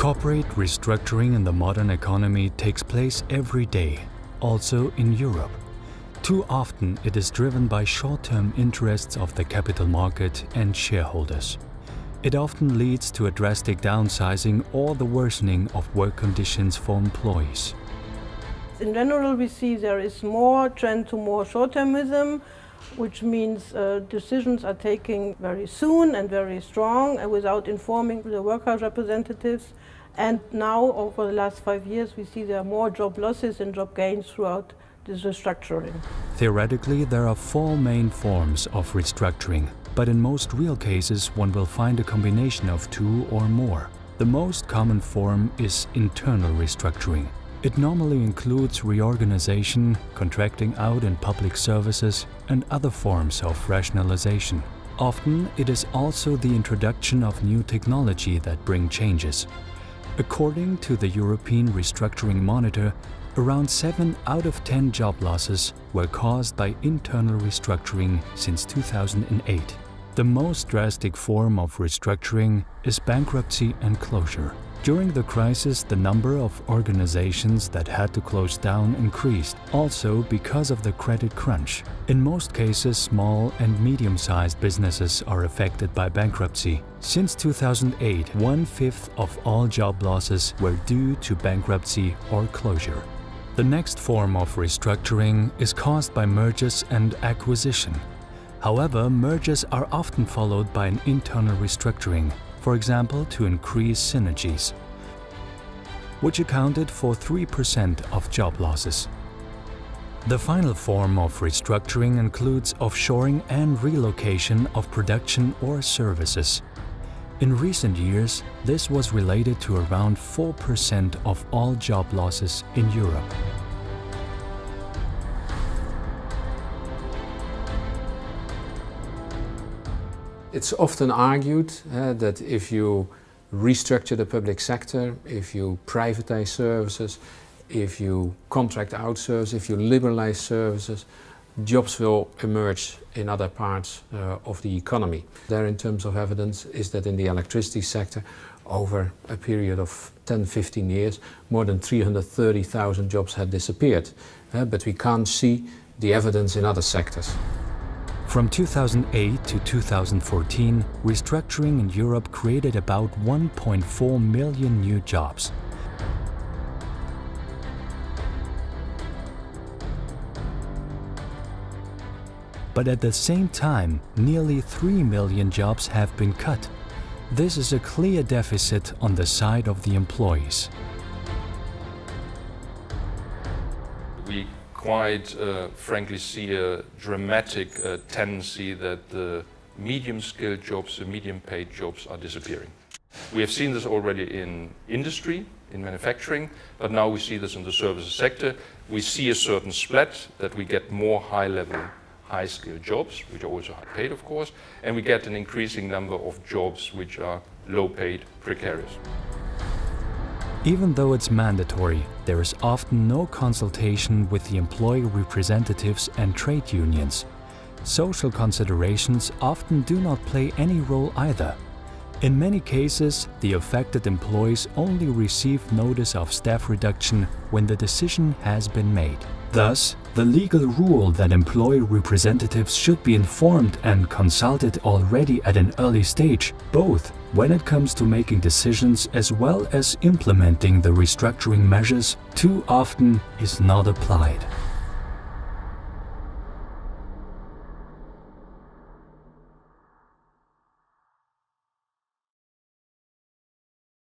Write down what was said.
Corporate restructuring in the modern economy takes place every day, also in Europe. Too often it is driven by short-term interests of the capital market and shareholders. It often leads to a drastic downsizing or the worsening of work conditions for employees. In general, we see there is more trend to more short-termism, which means decisions are taken very soon and very strong and without informing the workers' representatives. And now, over the last 5 years, we see there are more job losses and job gains throughout this restructuring. Theoretically, there are 4 main forms of restructuring, but in most real cases one will find a combination of 2 or more. The most common form is internal restructuring. It normally includes reorganization, contracting out in public services, and other forms of rationalization. Often it is also the introduction of new technology that bring changes. According to the European Restructuring Monitor, around 7 out of 10 job losses were caused by internal restructuring since 2008. The most drastic form of restructuring is bankruptcy and closure. During the crisis, the number of organizations that had to close down increased, also because of the credit crunch. In most cases, small and medium-sized businesses are affected by bankruptcy. Since 2008, 1/5 of all job losses were due to bankruptcy or closure. The next form of restructuring is caused by mergers and acquisition. However, mergers are often followed by an internal restructuring, for example, to increase synergies, which accounted for 3% of job losses. The final form of restructuring includes offshoring and relocation of production or services. In recent years, this was related to around 4% of all job losses in Europe. It's often argued that if you restructure the public sector, if you privatize services, if you contract out services, if you liberalize services, jobs will emerge in other parts of the economy. There, in terms of evidence, is that in the electricity sector, over a period of 10-15 years, more than 330,000 jobs had disappeared. But we can't see the evidence in other sectors. From 2008 to 2014, restructuring in Europe created about 1.4 million new jobs. But at the same time, nearly 3 million jobs have been cut. This is a clear deficit on the side of the employees. We quite frankly see a dramatic tendency that the medium-skilled jobs, the medium-paid jobs are disappearing. We have seen this already in industry, in manufacturing, but now we see this in the services sector. We see a certain split that we get more high-level, high-skilled jobs, which are also high-paid, of course, and we get an increasing number of jobs which are low-paid, precarious. Even though it's mandatory, there is often no consultation with the employee representatives and trade unions. Social considerations often do not play any role either. In many cases, the affected employees only receive notice of staff reduction when the decision has been made. Thus, the legal rule that employee representatives should be informed and consulted already at an early stage, both when it comes to making decisions as well as implementing the restructuring measures, too often is not applied.